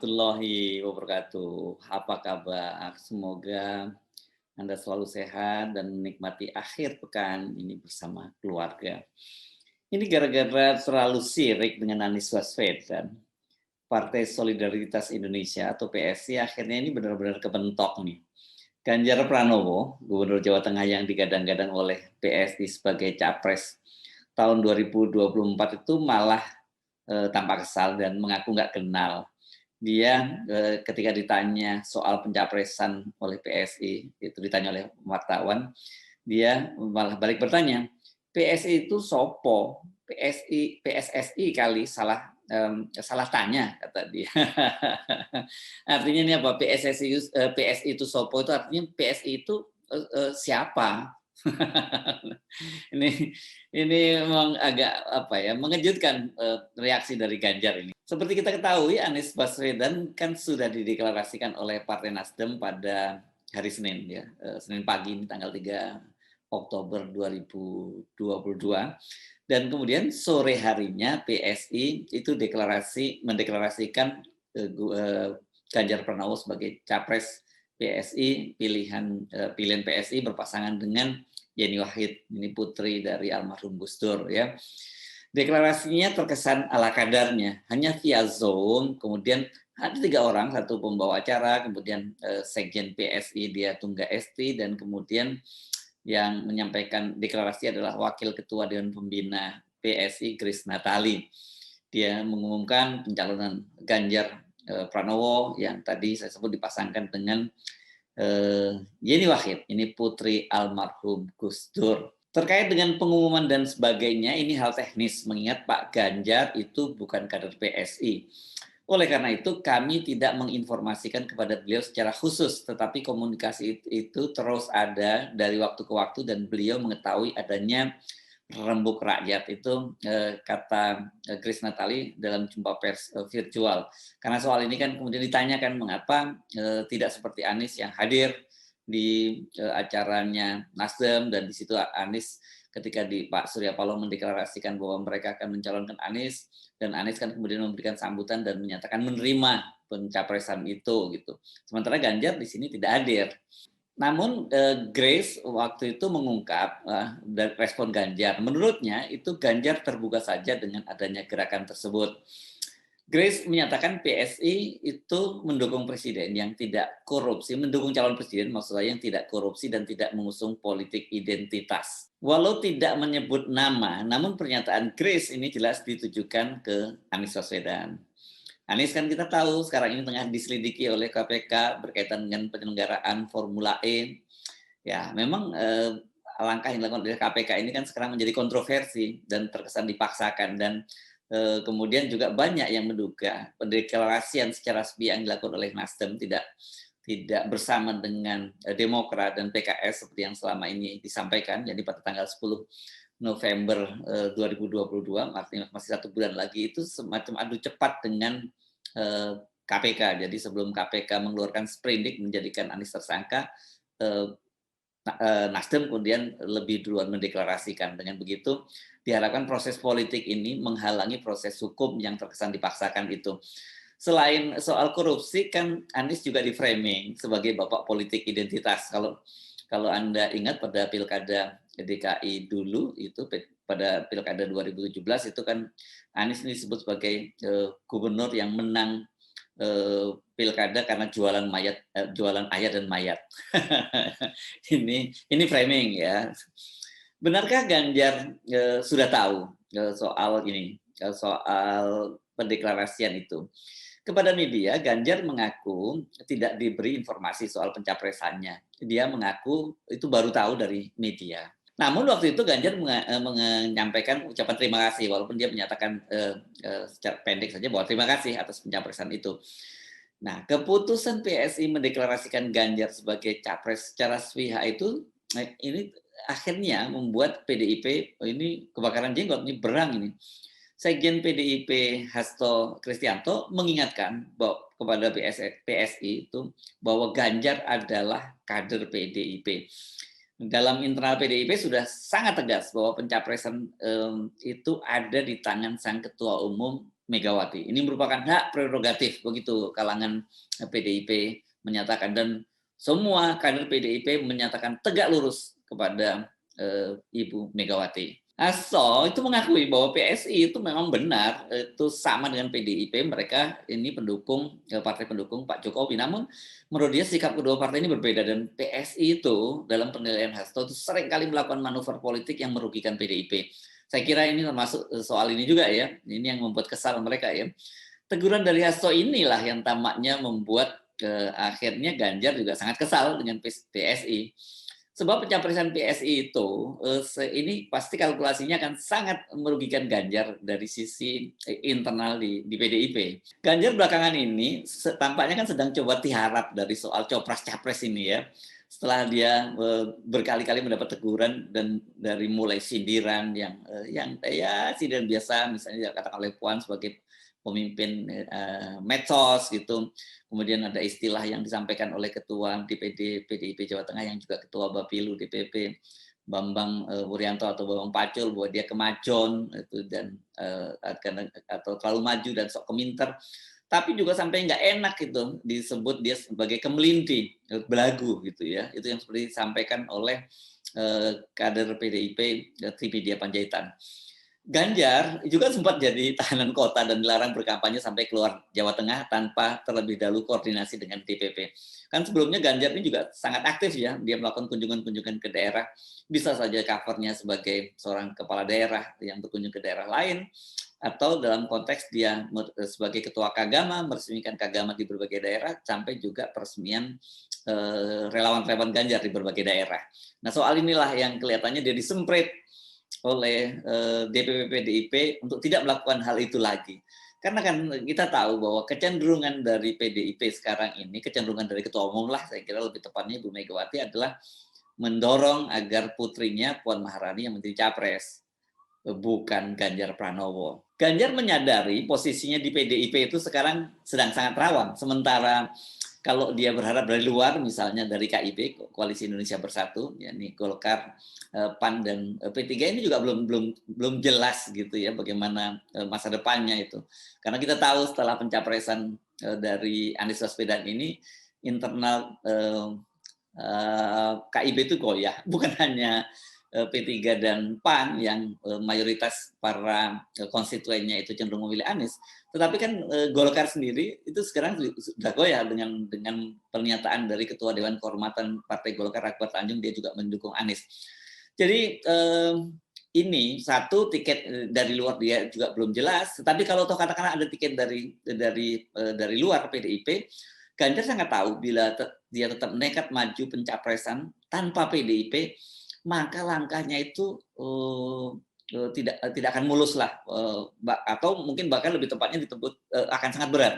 warahmatullahi wabarakatuh. Apa kabar? Semoga Anda selalu sehat dan menikmati akhir pekan ini bersama keluarga. Ini gara-gara terlalu sirik dengan Anies Baswedan, Partai Solidaritas Indonesia atau PSI akhirnya ini benar-benar kebentok nih. Ganjar Pranowo, Gubernur Jawa Tengah yang digadang-gadang oleh PSI sebagai capres tahun 2024 itu malah tampak kesal dan mengaku nggak kenal. Dia ketika ditanya soal pencapresan oleh PSI, itu ditanya oleh wartawan, dia malah balik bertanya, PSI itu sopo, PSSI kali salah tanya kata dia. Artinya ini apa? PSI itu sopo itu artinya PSI itu siapa? ini ini memang agak apa ya mengejutkan reaksi dari Ganjar ini. Seperti kita ketahui, Anies Baswedan kan sudah dideklarasikan oleh Partai Nasdem pada hari Senin ya, Senin pagi ini tanggal 3 Oktober 2022 dan kemudian sore harinya PSI itu mendeklarasikan Ganjar Pranowo sebagai capres PSI pilihan PSI berpasangan dengan Yeni Wahid, ini putri dari almarhum Gus Dur ya. Deklarasinya terkesan ala kadarnya, hanya via Zoom, kemudian ada 3 orang, satu pembawa acara, kemudian Sekjen PSI dia Tungga Esti, dan kemudian yang menyampaikan deklarasi adalah Wakil Ketua Dewan Pembina PSI Grace Natali. Dia mengumumkan pencalonan Ganjar Pranowo yang tadi saya sebut dipasangkan dengan Yeni Wahid, ini putri almarhum Gus Dur. Terkait dengan pengumuman dan sebagainya, ini hal teknis, mengingat Pak Ganjar itu bukan kader PSI. Oleh karena itu, kami tidak menginformasikan kepada beliau secara khusus, tetapi komunikasi itu terus ada dari waktu ke waktu dan beliau mengetahui adanya rembuk rakyat itu kata Grace Natali dalam jumpa pers virtual. Karena soal ini kan kemudian ditanyakan mengapa tidak seperti Anies yang hadir di acaranya Nasdem, dan di situ Anies ketika di Pak Surya Paloh mendeklarasikan bahwa mereka akan mencalonkan Anies, dan Anies kan kemudian memberikan sambutan dan menyatakan menerima pencapresan itu gitu. Sementara Ganjar di sini tidak hadir. Namun Grace waktu itu mengungkap dan respon Ganjar, menurutnya itu Ganjar terbuka saja dengan adanya gerakan tersebut. Grace menyatakan PSI itu mendukung presiden yang tidak korupsi, mendukung calon presiden maksud saya yang tidak korupsi dan tidak mengusung politik identitas. Walau tidak menyebut nama, namun pernyataan Grace ini jelas ditujukan ke Anies Baswedan. Anies kan kita tahu sekarang ini tengah diselidiki oleh KPK berkaitan dengan penyelenggaraan Formula E. Ya, memang langkah yang dilakukan oleh KPK ini kan sekarang menjadi kontroversi dan terkesan dipaksakan, dan kemudian juga banyak yang menduga pendeklarasian secara sepihak yang dilakukan oleh Nasdem tidak bersama dengan Demokrat dan PKS seperti yang selama ini disampaikan. Jadi pada tanggal 10 November 2022, artinya masih 1 bulan lagi, itu semacam adu cepat dengan KPK. Jadi sebelum KPK mengeluarkan sprindik menjadikan Anies tersangka, Nasdem kemudian lebih duluan mendeklarasikan. Dengan begitu diharapkan proses politik ini menghalangi proses hukum yang terkesan dipaksakan itu. Selain soal korupsi kan Anies juga di framing sebagai bapak politik identitas. Kalau Anda ingat pada Pilkada DKI dulu itu pada Pilkada 2017 itu kan Anies ini disebut sebagai gubernur yang menang pilkada karena jualan ayat dan mayat. ini framing ya. Benarkah Ganjar sudah tahu soal ini, soal pendeklarasian itu? Kepada media, Ganjar mengaku tidak diberi informasi soal pencapresannya. Dia mengaku itu baru tahu dari media. Namun waktu itu Ganjar menyampaikan ucapan terima kasih, walaupun dia menyatakan secara pendek saja bahwa terima kasih atas pencapresan itu. Nah, keputusan PSI mendeklarasikan Ganjar sebagai capres secara sepihak itu ini akhirnya membuat PDIP ini kebakaran jenggot, ini berang ini. Sekjen PDIP Hasto Kristianto mengingatkan bahwa kepada PSI itu bahwa Ganjar adalah kader PDIP. Dalam internal PDIP sudah sangat tegas bahwa pencapresan itu ada di tangan sang ketua umum Megawati. Ini merupakan hak prerogatif begitu kalangan PDIP menyatakan, dan semua kader PDIP menyatakan tegak lurus kepada Ibu Megawati. Hasto itu mengakui bahwa PSI itu memang benar, itu sama dengan PDIP, mereka ini pendukung, partai pendukung Pak Jokowi. Namun menurut dia sikap kedua partai ini berbeda, dan PSI itu dalam penilaian Hasto itu seringkali melakukan manuver politik yang merugikan PDIP. Saya kira ini termasuk soal ini juga ya, ini yang membuat kesal mereka ya. Teguran dari Hasto inilah yang tampaknya membuat akhirnya Ganjar juga sangat kesal dengan PSI. Sebab pencapresan PSI itu ini pasti kalkulasinya akan sangat merugikan Ganjar dari sisi internal di PDIP. Ganjar belakangan ini tampaknya kan sedang coba tiarap dari soal copras-capres ini ya. Setelah dia berkali-kali mendapat teguran dan dari mulai sindiran yang ya sindiran biasa, misalnya dikatakan oleh Puan sebagai pemimpin medsos gitu. Kemudian ada istilah yang disampaikan oleh ketua DPD PDIP Jawa Tengah yang juga ketua Bapilu DPP Bambang Wuryanto atau Bambang Pacul, bahwa dia kemajon itu dan atau terlalu maju dan sok keminter. Tapi juga sampai nggak enak itu disebut dia sebagai kemelinti, belagu gitu ya. Itu yang seperti disampaikan oleh kader PDIP Trimedia Panjaitan. Ganjar juga sempat jadi tahanan kota dan dilarang berkampanye sampai keluar Jawa Tengah tanpa terlebih dahulu koordinasi dengan DPP. Kan sebelumnya Ganjar ini juga sangat aktif ya, dia melakukan kunjungan-kunjungan ke daerah, bisa saja covernya sebagai seorang kepala daerah yang berkunjung ke daerah lain, atau dalam konteks dia sebagai ketua Kagama, meresmikan Kagama di berbagai daerah, sampai juga peresmian relawan-relawan Ganjar di berbagai daerah. Nah soal inilah yang kelihatannya dia disemprit oleh DPP PDIP untuk tidak melakukan hal itu lagi. Karena kan kita tahu bahwa kecenderungan dari PDIP sekarang ini, kecenderungan dari ketua umum lah, saya kira lebih tepatnya Ibu Megawati adalah mendorong agar putrinya Puan Maharani yang menjadi capres, bukan Ganjar Pranowo. Ganjar menyadari posisinya di PDIP itu sekarang sedang sangat rawan, sementara kalau dia berharap dari luar, misalnya dari KIB, Koalisi Indonesia Bersatu, yakni Golkar, PAN dan P3 ini juga belum jelas gitu ya bagaimana masa depannya itu. Karena kita tahu setelah pencapresan dari Anies Baswedan ini, internal KIB itu goyah, bukan hanya P3 dan PAN yang mayoritas para konstituennya itu cenderung memilih Anies, tetapi kan Golkar sendiri itu sekarang sudah goyah dengan pernyataan dari Ketua Dewan Kehormatan Partai Golkar Akbar Tanjung, dia juga mendukung Anies. Jadi ini satu tiket dari luar dia juga belum jelas, tetapi kalau toh katakanlah ada tiket dari luar PDIP, Ganjar sangat tahu bila dia tetap nekat maju pencapresan tanpa PDIP, maka langkahnya itu tidak akan mulus lah, atau mungkin bahkan lebih tepatnya disebut akan sangat berat.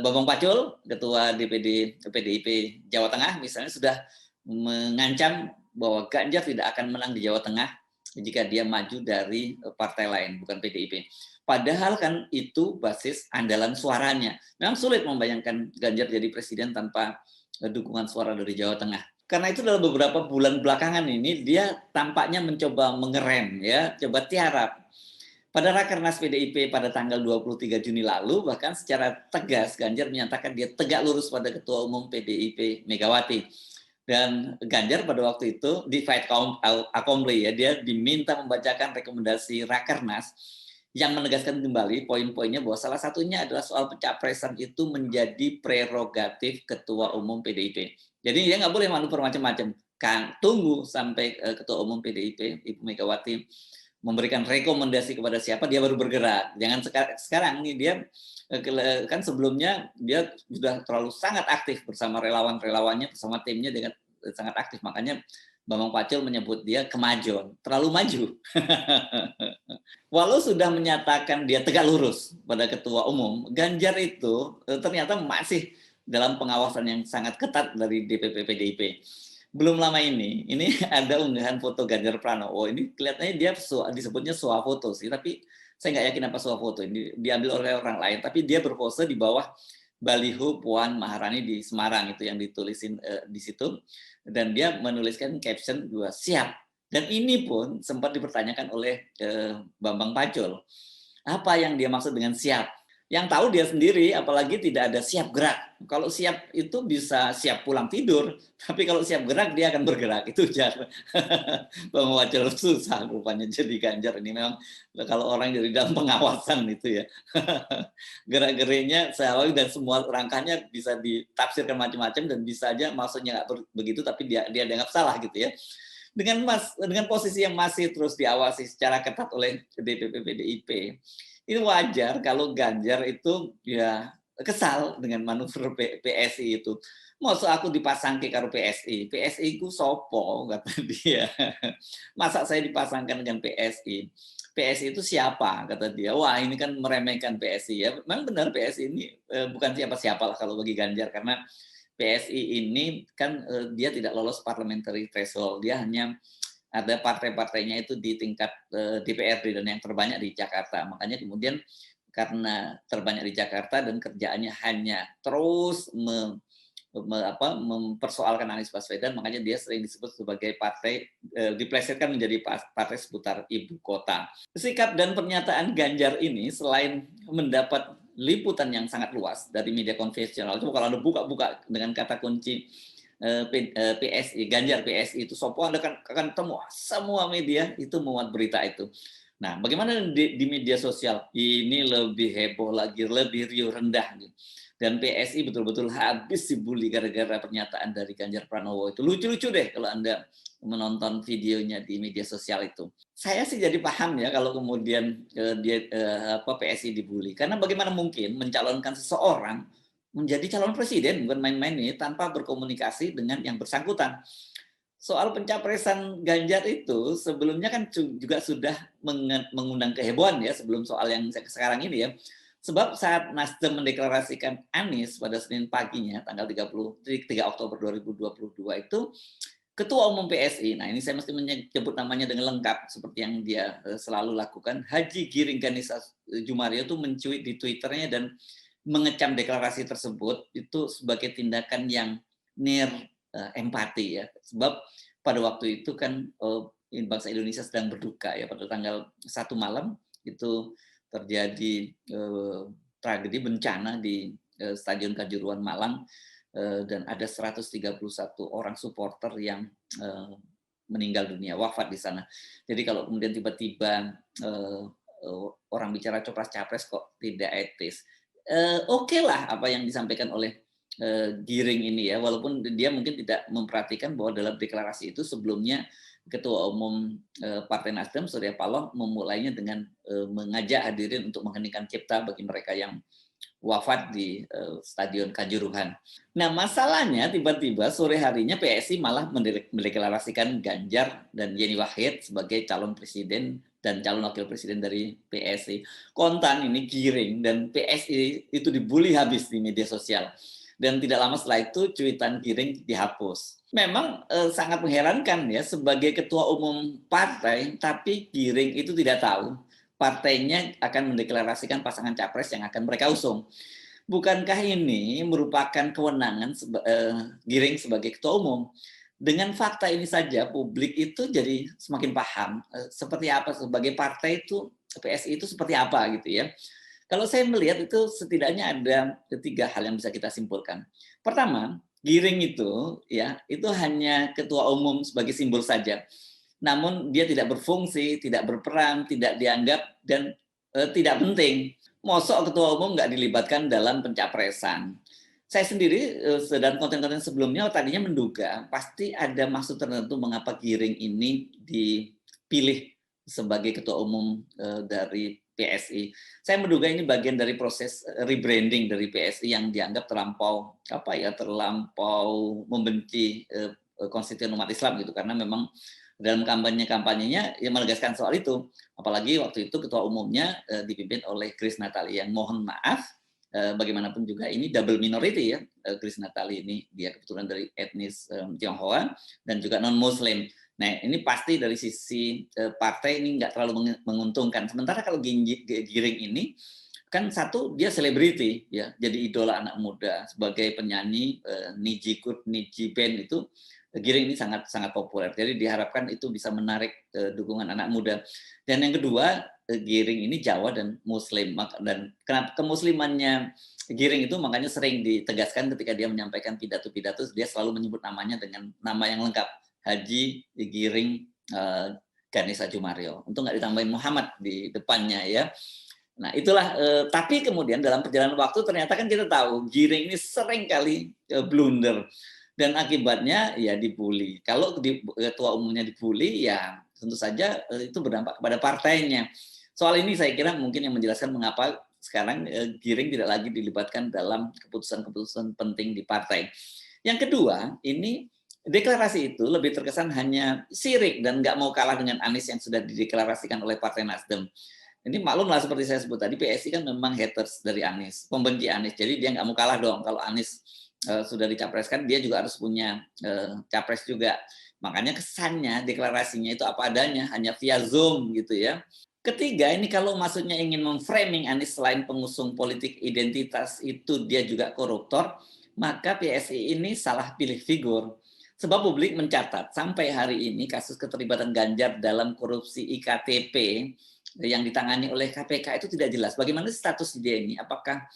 Bambang Pacul, ketua DPD PDIP Jawa Tengah misalnya, sudah mengancam bahwa Ganjar tidak akan menang di Jawa Tengah jika dia maju dari partai lain, bukan PDIP. Padahal kan itu basis andalan suaranya. Memang sulit membayangkan Ganjar jadi presiden tanpa dukungan suara dari Jawa Tengah. Karena itu dalam beberapa bulan belakangan ini dia tampaknya mencoba mengerem ya, coba tiarap. Pada Rakernas PDIP pada tanggal 23 Juni lalu, bahkan secara tegas Ganjar menyatakan dia tegak lurus pada Ketua Umum PDIP Megawati. Dan Ganjar pada waktu itu di fait accompli ya, dia diminta membacakan rekomendasi Rakernas yang menegaskan kembali poin-poinnya bahwa salah satunya adalah soal pencapresan itu menjadi prerogatif Ketua Umum PDIP. Jadi dia nggak boleh manuver macam-macam. Kan tunggu sampai Ketua Umum PDIP Ibu Megawati memberikan rekomendasi kepada siapa dia baru bergerak. Jangan sekarang nih dia kan sebelumnya dia sudah terlalu sangat aktif bersama relawan-relawannya, bersama timnya dengan sangat aktif. Makanya Bambang Pacul menyebut dia kemajon, terlalu maju. Walau sudah menyatakan dia tegak lurus pada ketua umum, Ganjar itu ternyata masih dalam pengawasan yang sangat ketat dari DPP PDIP. Belum lama ini ada unggahan foto Ganjar Pranowo. Ini kelihatannya dia disebutnya swafoto sih, tapi saya nggak yakin apa swafoto. Ini diambil oleh orang lain, tapi dia berpose di bawah baliho Puan Maharani di Semarang, itu yang ditulisin di situ. Dan dia menuliskan caption "siap". Dan ini pun sempat dipertanyakan oleh Bambang Pacul. Apa yang dia maksud dengan siap? Yang tahu dia sendiri, apalagi tidak ada siap gerak. Kalau siap itu bisa siap pulang tidur, tapi kalau siap gerak dia akan bergerak. Itu jar. Bang Wajal susah rupanya jadi Ganjar ini memang kalau orang jadi dalam pengawasan itu ya. Gerak-geriknya selalu dan semua rangkanya bisa ditafsirkan macam-macam dan bisa aja maksudnya nggak begitu tapi dia dianggap salah gitu ya. Dengan posisi yang masih terus diawasi secara ketat oleh DPP PDIP, ini wajar kalau Ganjar itu ya kesal dengan manuver PSI itu. Masa aku dipasang ke karo PSI, PSI ku sopo kata dia. Masa saya dipasangkan dengan PSI? PSI itu siapa kata dia. Wah ini kan meremehkan PSI ya. Memang benar PSI ini bukan siapa-siapa lah kalau bagi Ganjar karena PSI ini kan dia tidak lolos parliamentary threshold, dia hanya ada partai-partainya itu di tingkat DPRD dan yang terbanyak di Jakarta. Makanya kemudian karena terbanyak di Jakarta dan kerjaannya hanya terus mempersoalkan Anies Baswedan, makanya dia sering disebut sebagai partai diplesetkan menjadi partai seputar ibu kota. Sikap dan pernyataan Ganjar ini selain mendapat liputan yang sangat luas dari media konvensional, coba kalau Anda buka-buka dengan kata kunci PSI, Ganjar PSI itu sopo, Anda akan temu semua media itu muat berita itu. Nah, bagaimana di media sosial? Ini lebih heboh lagi, lebih riuh rendah. Dan PSI betul-betul habis dibully gara-gara pernyataan dari Ganjar Pranowo itu. Lucu-lucu deh kalau Anda menonton videonya di media sosial itu. Saya sih jadi paham ya kalau kemudian PSI dibully. Karena bagaimana mungkin mencalonkan seseorang menjadi calon presiden, bukan main-main ini, tanpa berkomunikasi dengan yang bersangkutan. Soal pencapresan Ganjar itu sebelumnya kan juga sudah mengundang kehebohan ya sebelum soal yang sekarang ini ya. Sebab saat Nasdem mendeklarasikan Anies pada Senin paginya tanggal 3 Oktober 2022 itu Ketua Umum PSI, nah ini saya mesti menyebut namanya dengan lengkap seperti yang dia selalu lakukan, Haji Giring Ganesa Jumario itu mencuit di Twitternya dan mengecam deklarasi tersebut itu sebagai tindakan yang near empati ya. Sebab pada waktu itu kan bangsa Indonesia sedang berduka ya pada tanggal 1 malam itu terjadi tragedi bencana di Stadion Kanjuruhan Malang dan ada 131 orang supporter yang meninggal dunia, wafat di sana. Jadi kalau kemudian tiba-tiba orang bicara copras-capres kok tidak etis. Oke lah apa yang disampaikan oleh Giring ini ya, walaupun dia mungkin tidak memperhatikan bahwa dalam deklarasi itu sebelumnya Ketua Umum Partai Nasdem Surya Paloh memulainya dengan mengajak hadirin untuk mengheningkan cipta bagi mereka yang wafat di Stadion Kanjuruhan. Nah masalahnya tiba-tiba sore harinya PSI malah mendeklarasikan Ganjar dan Yeni Wahid sebagai calon presiden dan calon wakil presiden dari PSI. Kontan ini Giring dan PSI itu dibully habis di media sosial. Dan tidak lama setelah itu cuitan Giring dihapus. Memang sangat mengherankan ya sebagai ketua umum partai, tapi Giring itu tidak tahu partainya akan mendeklarasikan pasangan capres yang akan mereka usung. Bukankah ini merupakan kewenangan Giring sebagai ketua umum? Dengan fakta ini saja publik itu jadi semakin paham seperti apa sebagai partai itu PSI itu seperti apa gitu ya. Kalau saya melihat itu setidaknya ada 3 hal yang bisa kita simpulkan. Pertama, Giring itu ya itu hanya ketua umum sebagai simbol saja. Namun dia tidak berfungsi, tidak berperan, tidak dianggap dan tidak penting. Mosok ketua umum nggak dilibatkan dalam pencapresan. Saya sendiri dan konten-konten sebelumnya tadinya menduga pasti ada maksud tertentu mengapa Giring ini dipilih sebagai ketua umum dari PSI. Saya menduga ini bagian dari proses rebranding dari PSI yang dianggap terlampau terlampau membenci konstituen umat Islam gitu karena memang dalam kampanyenya ya menegaskan soal itu. Apalagi waktu itu ketua umumnya dipimpin oleh Grace Natali yang mohon maaf bagaimanapun juga ini double minority ya. Grace Natali ini dia kebetulan dari etnis Tionghoa dan juga non Muslim. Nah ini pasti dari sisi partai ini nggak terlalu menguntungkan. Sementara kalau Giring ini kan satu dia selebriti ya jadi idola anak muda sebagai penyanyi Niji Band itu Giring ini sangat sangat populer. Jadi diharapkan itu bisa menarik dukungan anak muda. Dan yang kedua, Giring ini Jawa dan Muslim. Dan kenapa kemuslimannya Giring itu makanya sering ditegaskan ketika dia menyampaikan pidato-pidato, dia selalu menyebut namanya dengan nama yang lengkap, Haji Giring Ganesha Jumario. Untuk nggak ditambahin Muhammad di depannya ya. Nah itulah, tapi kemudian dalam perjalanan waktu ternyata kan kita tahu Giring ini sering kali blunder. Dan akibatnya ya dibully. Kalau ketua umumnya dibully, ya tentu saja itu berdampak kepada partainya. Soal ini saya kira mungkin yang menjelaskan mengapa sekarang Giring tidak lagi dilibatkan dalam keputusan-keputusan penting di partai. Yang kedua, ini deklarasi itu lebih terkesan hanya sirik dan nggak mau kalah dengan Anies yang sudah dideklarasikan oleh Partai Nasdem. Ini maklumlah seperti saya sebut tadi, PSI kan memang haters dari Anies, pembenci Anies. Jadi dia nggak mau kalah dong kalau Anies sudah dicapreskan, dia juga harus punya capres juga. Makanya kesannya deklarasinya itu apa adanya, hanya via Zoom gitu ya. Ketiga, ini kalau maksudnya ingin memframing Anies selain pengusung politik identitas itu dia juga koruptor, maka PSI ini salah pilih figur. Sebab publik mencatat sampai hari ini kasus keterlibatan Ganjar dalam korupsi IKTP yang ditangani oleh KPK itu tidak jelas. Bagaimana status dia ini? Apakah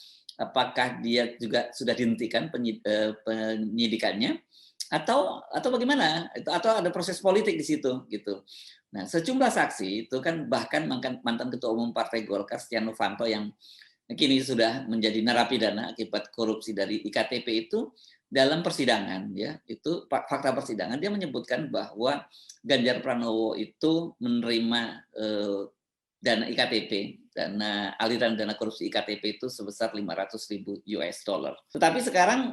dia juga sudah dihentikan penyidikannya atau bagaimana, atau ada proses politik di situ gitu. Nah, sejumlah saksi itu kan bahkan mantan ketua umum Partai Golkar Setia Novanto yang kini sudah menjadi narapidana akibat korupsi dari IKTP itu dalam persidangan ya, itu fakta persidangan dia menyebutkan bahwa Ganjar Pranowo itu menerima dana IKTP, aliran dana korupsi IKTP itu sebesar 500.000 US dollar. Tetapi sekarang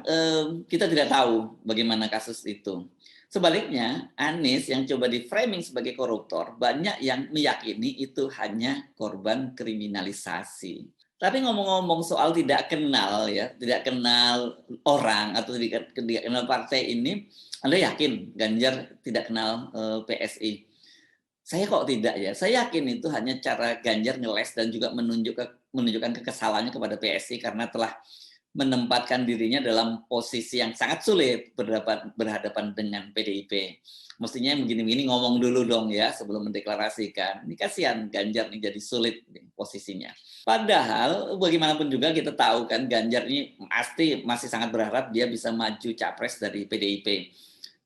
kita tidak tahu bagaimana kasus itu. Sebaliknya, Anies yang coba di framing sebagai koruptor, banyak yang meyakini itu hanya korban kriminalisasi. Tapi ngomong-ngomong soal tidak kenal ya, tidak kenal orang atau tidak kenal partai ini, Anda yakin Ganjar tidak kenal PSI? Saya kok tidak ya. Saya yakin itu hanya cara Ganjar ngeles dan juga menunjukkan kekesalannya kepada PSI karena telah menempatkan dirinya dalam posisi yang sangat sulit berhadapan dengan PDIP. Mestinya begini-begini ngomong dulu dong ya sebelum mendeklarasikan. Ini kasihan Ganjar nih jadi sulit nih posisinya. Padahal bagaimanapun juga kita tahu kan Ganjar ini pasti masih sangat berharap dia bisa maju capres dari PDIP.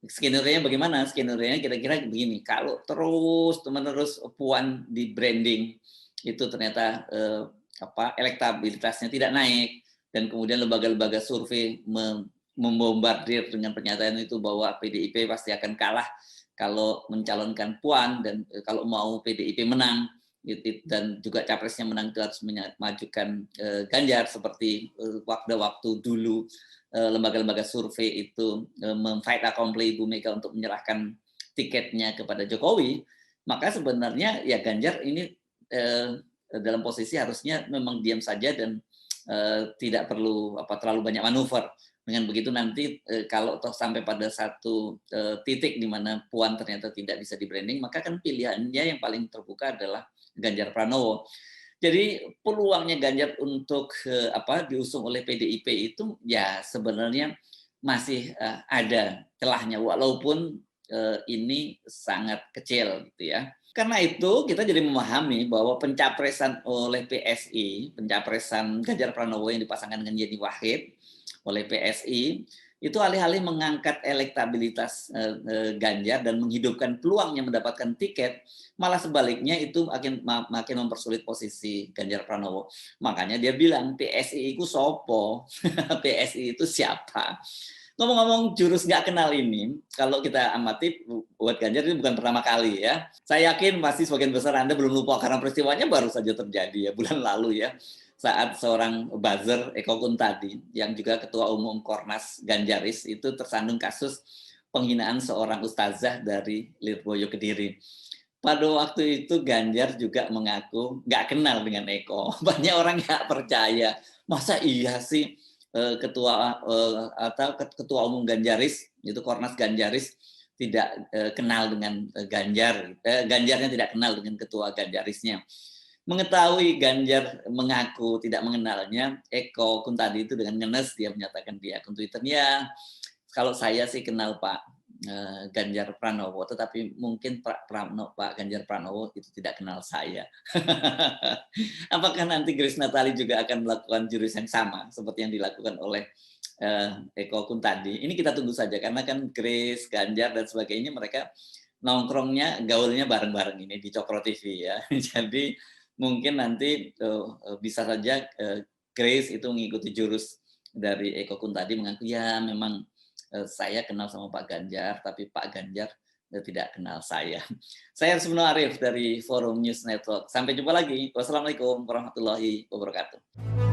Skenario-nya bagaimana? Skenario-nya kira-kira begini, kalau terus-menerus Puan di branding itu ternyata elektabilitasnya tidak naik dan kemudian lembaga-lembaga survei membombardir dengan pernyataan itu bahwa PDIP pasti akan kalah kalau mencalonkan Puan dan kalau mau PDIP menang dan juga capresnya menang itu harus memajukan Ganjar seperti waktu dulu lembaga-lembaga survei itu memfight accompli Ibu Mega untuk menyerahkan tiketnya kepada Jokowi, maka sebenarnya ya Ganjar ini dalam posisi harusnya memang diam saja dan tidak perlu terlalu banyak manuver. Dengan begitu nanti kalau toh sampai pada satu titik di mana Puan ternyata tidak bisa di branding, maka kan pilihannya yang paling terbuka adalah Ganjar Pranowo. Jadi peluangnya Ganjar untuk diusung oleh PDIP itu ya sebenarnya masih ada celahnya walaupun ini sangat kecil gitu ya. Karena itu kita jadi memahami bahwa pencapresan oleh PSI, pencapresan Ganjar Pranowo yang dipasangkan dengan Yeni Wahid oleh PSI itu alih-alih mengangkat elektabilitas Ganjar dan menghidupkan peluangnya mendapatkan tiket, malah sebaliknya itu makin mempersulit posisi Ganjar Pranowo. Makanya dia bilang PSI itu sopo, PSI itu siapa. Ngomong-ngomong jurus nggak kenal ini, kalau kita amati buat Ganjar ini bukan pertama kali ya. Saya yakin pasti sebagian besar Anda belum lupa karena peristiwanya baru saja terjadi ya bulan lalu ya. Saat seorang buzzer Eko Kuntadi yang juga ketua umum Kornas Ganjaris itu tersandung kasus penghinaan seorang ustazah dari Lirboyo Kediri. Pada waktu itu Ganjar juga mengaku nggak kenal dengan Eko. Banyak orang nggak percaya. Masa iya sih ketua ketua umum Ganjaris itu Kornas Ganjaris tidak kenal dengan Ganjar. Ganjarnya tidak kenal dengan ketua Ganjarisnya. Mengetahui Ganjar mengaku tidak mengenalnya, Eko Kuntadi itu dengan ngenes dia menyatakan di akun Twitternya, kalau saya sih kenal Pak, Ganjar Pranowo, tetapi mungkin Pak Ganjar Pranowo itu tidak kenal saya. Apakah nanti Grace Natali juga akan melakukan jurus yang sama seperti yang dilakukan oleh Eko Kuntadi? Ini kita tunggu saja karena kan Grace, Ganjar dan sebagainya mereka nongkrongnya, gaulnya bareng-bareng ini di Cokro TV ya. Jadi mungkin nanti bisa saja Grace itu mengikuti jurus dari Eko Kuntadi mengaku ya memang saya kenal sama Pak Ganjar, tapi Pak Ganjar tidak kenal saya. Saya Arsmino Arif dari Forum News Network. Sampai jumpa lagi. Wassalamualaikum warahmatullahi wabarakatuh.